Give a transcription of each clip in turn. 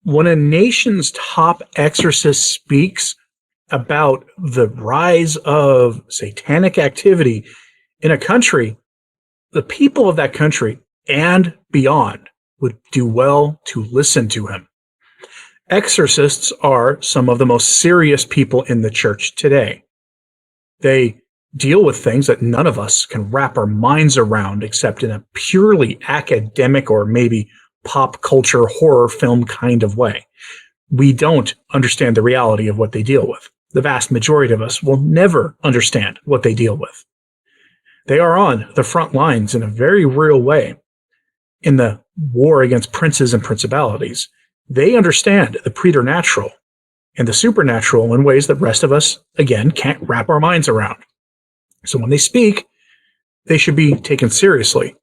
When a nation's top exorcist speaks about the rise of satanic activity in a country, the people of that country and beyond would do well to listen to him. Exorcists are some of the most serious people in the church today. They deal with things that none of us can wrap our minds around except in a purely academic or maybe pop culture horror film kind of way. We don't understand the reality of what they deal with. The vast majority of us will never understand what they deal with. They are on the front lines in a very real way in the war against princes and principalities. They understand the preternatural and the supernatural in ways that the rest of us, again, can't wrap our minds around. So when they speak, they should be taken seriously.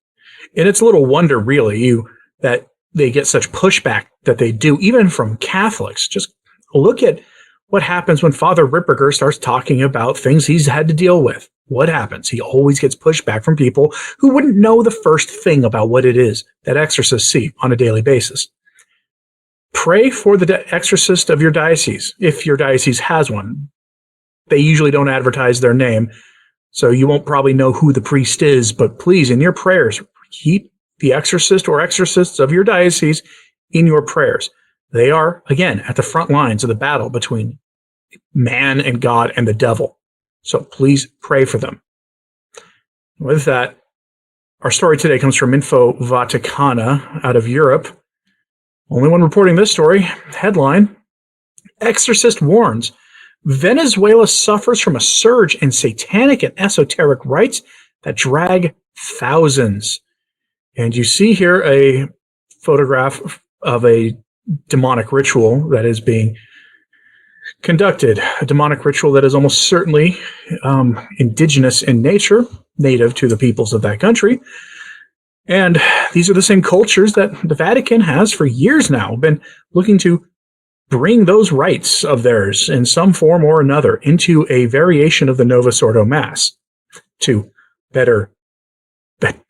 And it's little wonder, really, that they get such pushback that they do, even from Catholics. Just look at what happens when Father Ripperger starts talking about things he's had to deal with. What happens? He always gets pushback from people who wouldn't know the first thing about what it is that exorcists see on a daily basis. Pray for the exorcist of your diocese, if your diocese has one. They usually don't advertise their name, so you won't probably know who the priest is, but please, in your prayers, keep the exorcist or exorcists of your diocese in your prayers. They are, again, at the front lines of the battle between man and God and the devil. So please pray for them. With that, our story today comes from Info Vaticana out of Europe. Only one reporting this story. Headline: Exorcist warns Venezuela suffers from a surge in satanic and esoteric rites that drag thousands. And you see here a photograph of a demonic ritual that is being conducted, a demonic ritual that is almost certainly indigenous in nature, native to the peoples of that country. And these are the same cultures that the Vatican has for years now been looking to bring those rites of theirs in some form or another into a variation of the Novus Ordo Mass to better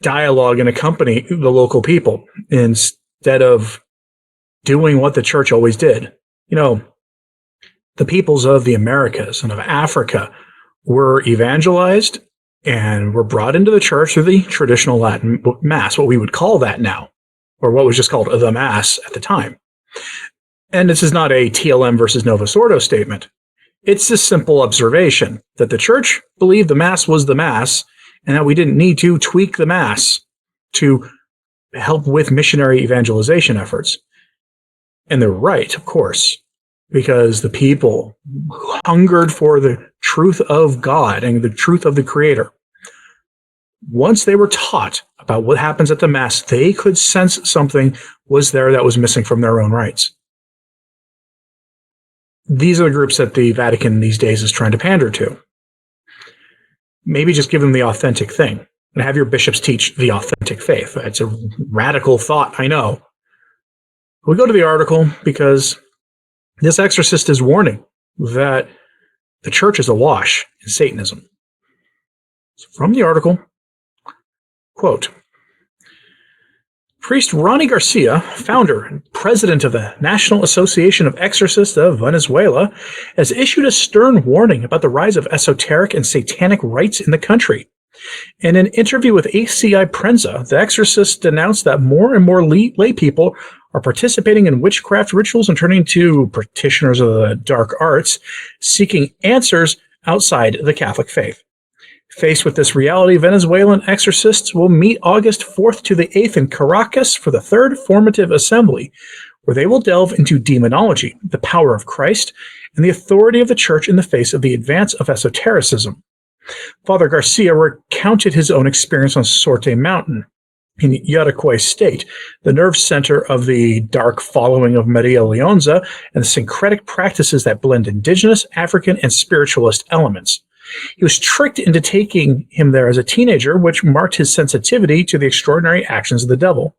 dialogue and accompany the local people instead of doing what the church always did. You know, the peoples of the Americas and of Africa were evangelized and were brought into the church through the traditional Latin Mass, what we would call that now, or what was just called the Mass at the time. And this is not a TLM versus Novus Ordo statement. It's a simple observation that the church believed the Mass was the Mass and that we didn't need to tweak the Mass to help with missionary evangelization efforts. And they're right, of course, because the people hungered for the truth of God and the truth of the Creator. Once they were taught about what happens at the Mass, they could sense something was there that was missing from their own rites. These are the groups that the Vatican these days is trying to pander to. Maybe just give them the authentic thing and have your bishops teach the authentic faith. It's a radical thought, I know. We go to the article because this exorcist is warning that the church is awash in Satanism. So from the article, quote, Priest Ronnie Garcia, founder and president of the National Association of Exorcists of Venezuela, has issued a stern warning about the rise of esoteric and satanic rites in the country. In an interview with ACI Prensa, the exorcist announced that more and more lay people are participating in witchcraft rituals and turning to practitioners of the dark arts, seeking answers outside the Catholic faith. Faced with this reality, Venezuelan exorcists will meet August 4th to the 8th in Caracas for the third formative assembly, where they will delve into demonology, the power of Christ, and the authority of the church in the face of the advance of esotericism. Father Garcia recounted his own experience on Sorte Mountain in Yaracuy State, the nerve center of the dark following of Maria Leonza and the syncretic practices that blend indigenous, African, and spiritualist elements. He was tricked into taking him there as a teenager, which marked his sensitivity to the extraordinary actions of the devil.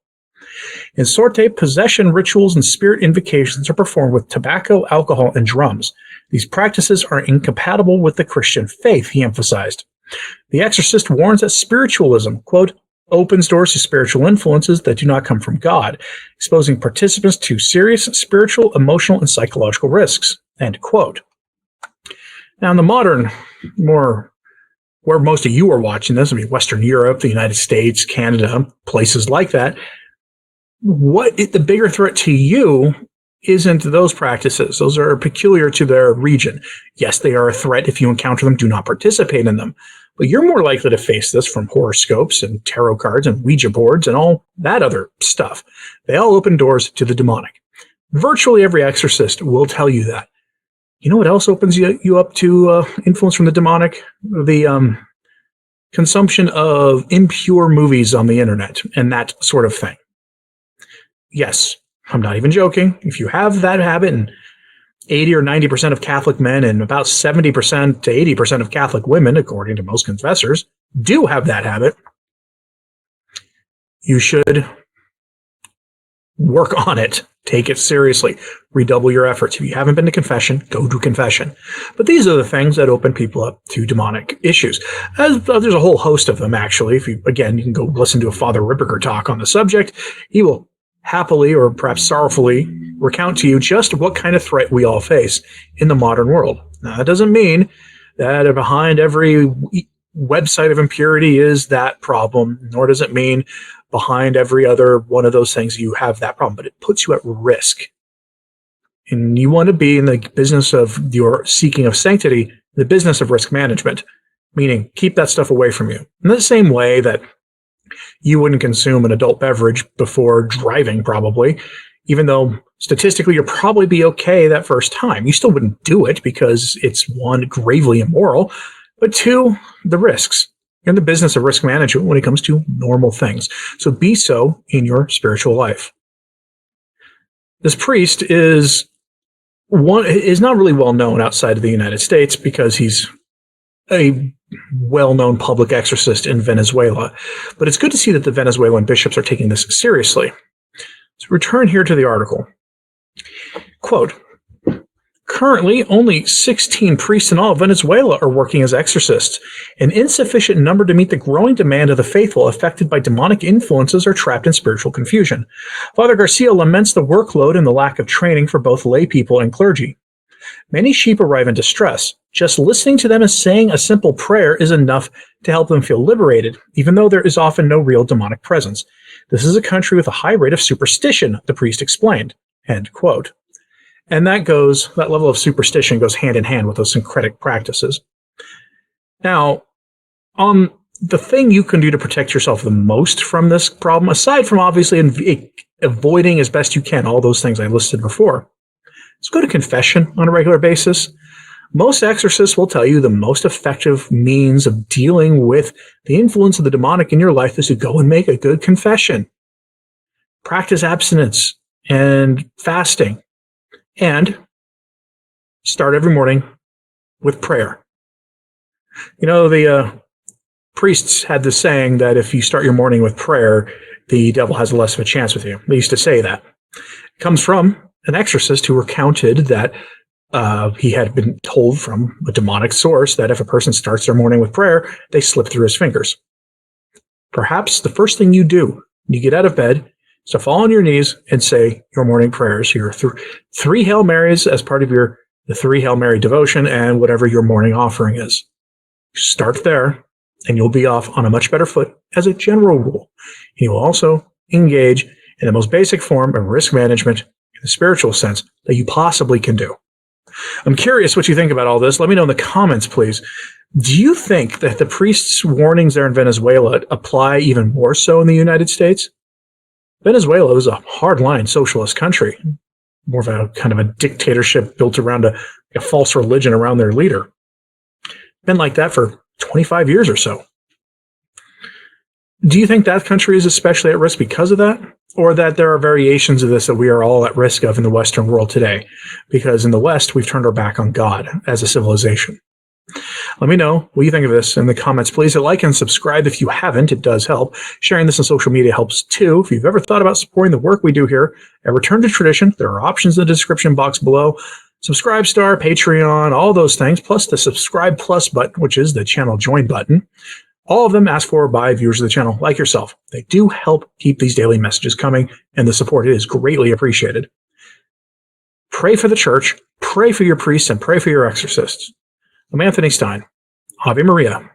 In Sorte, possession rituals and spirit invocations are performed with tobacco, alcohol, and drums. These practices are incompatible with the Christian faith, he emphasized. The exorcist warns that spiritualism, quote, opens doors to spiritual influences that do not come from God, exposing participants to serious spiritual, emotional, and psychological risks. End quote. Now, in the modern, more where most of you are watching this, I mean, Western Europe, the United States, Canada, places like that, the bigger threat to you isn't those practices. Those are peculiar to their region. Yes, they are a threat. If you encounter them, do not participate in them. But you're more likely to face this from horoscopes and tarot cards and Ouija boards and all that other stuff. They all open doors to the demonic. Virtually every exorcist will tell you that. You know what else opens you up to influence from the demonic? The consumption of impure movies on the internet and that sort of thing. Yes, I'm not even joking. If you have that habit, and 80 or 90% of Catholic men and about 70% to 80% of Catholic women, according to most confessors, do have that habit, you should work on it. Take it seriously. Redouble your efforts. If you haven't been to confession, go to confession. But these are the things that open people up to demonic issues. There's a whole host of them, actually. You can go listen to a Father Ripperger talk on the subject. He will happily or perhaps sorrowfully recount to you just what kind of threat we all face in the modern world. Now, that doesn't mean that behind every website of impurity is that problem, nor does it mean behind every other one of those things you have that problem, but it puts you at risk. And you want to be in the business of your seeking of sanctity, the business of risk management, meaning keep that stuff away from you. In the same way that you wouldn't consume an adult beverage before driving, probably, even though statistically you'll probably be okay that first time. You still wouldn't do it because it's, one, gravely immoral, but two, the risks. You're in the business of risk management when it comes to normal things. So be so in your spiritual life. This priest is not really well known outside of the United States because he's a well-known public exorcist in Venezuela. But it's good to see that the Venezuelan bishops are taking this seriously. So return here to the article. Quote, currently, only 16 priests in all of Venezuela are working as exorcists, an insufficient number to meet the growing demand of the faithful affected by demonic influences or trapped in spiritual confusion. Father Garcia laments the workload and the lack of training for both lay people and clergy. Many sheep arrive in distress. Just listening to them and saying a simple prayer is enough to help them feel liberated, even though there is often no real demonic presence. This is a country with a high rate of superstition, the priest explained. End quote. And that level of superstition goes hand in hand with those syncretic practices. Now, the thing you can do to protect yourself the most from this problem, aside from obviously avoiding as best you can all those things I listed before, is go to confession on a regular basis. Most exorcists will tell you the most effective means of dealing with the influence of the demonic in your life is to go and make a good confession. Practice abstinence and fasting. And start every morning with prayer. You know, the priests had this saying that if you start your morning with prayer, the devil has less of a chance with you. They used to say that. It comes from an exorcist who recounted that he had been told from a demonic source that if a person starts their morning with prayer, they slip through his fingers. Perhaps the first thing you do when you get out of bed is to fall on your knees and say your morning prayers, your three Hail Marys as part of the 3 Hail Mary devotion and whatever your morning offering is. Start there, and you'll be off on a much better foot as a general rule. You will also engage in the most basic form of risk management in the spiritual sense that you possibly can do. I'm curious what you think about all this. Let me know in the comments, please. Do you think that the priest's warnings there in Venezuela apply even more so in the United States? Venezuela is a hardline socialist country, more of a kind of a dictatorship built around a false religion around their leader. Been like that for 25 years or so. Do you think that country is especially at risk because of that? Or that there are variations of this that we are all at risk of in the Western world today? Because in the West, we've turned our back on God as a civilization. Let me know what you think of this in the comments. Please hit like and subscribe if you haven't. It does help. Sharing this on social media helps too. If you've ever thought about supporting the work we do here at Return to Tradition, there are options in the description box below. Subscribe Star, Patreon, all those things, plus the Subscribe Plus button, which is the channel join button. All of them asked for by viewers of the channel like yourself. They do help keep these daily messages coming, and the support is greatly appreciated. Pray for the church, pray for your priests, and pray for your exorcists. I'm Anthony Stine. Ave Maria.